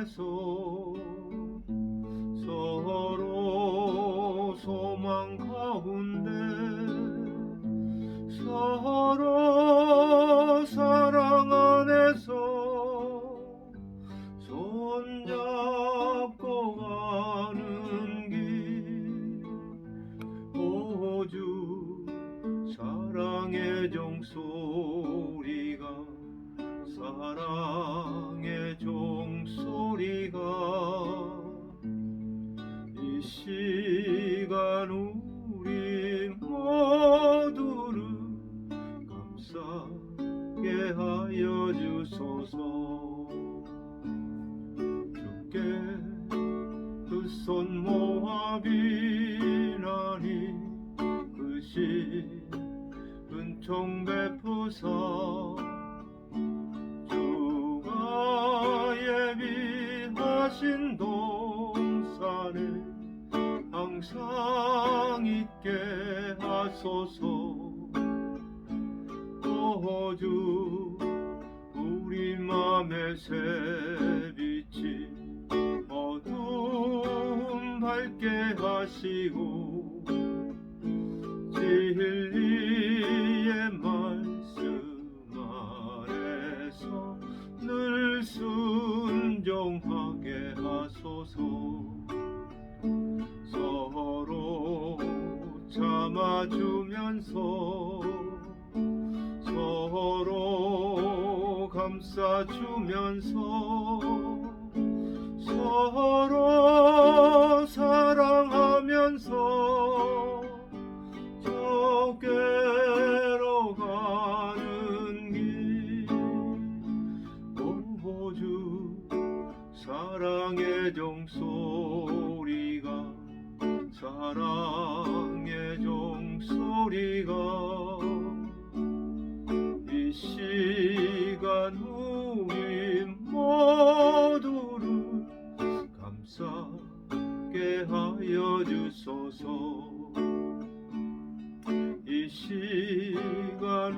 안에서 서로 소망 가운데 서로 사랑 안에서 손잡고 가는 길 오주 사랑의 종소리가 사랑의 종소리가 이 시간 우리 모두를 감싸게 하여 주소서. 주께 그 손 모아 비나니 그 시 은총 베푸사 주가 예비하신 동산에 항상 있게 하소서. 오주 우리 맘의 새빛이 어두움 밝게 하시고 진리의 말씀 아래서 늘 순종하게 하소서. 서로 참아주면서 서로 감싸주면서 서로 사랑하면서 저께로 가는 길 오주 사랑의 종소리가 사랑의 종소리가 이 시간 우리 모두를 감싸게 하여 주소서. 이 시간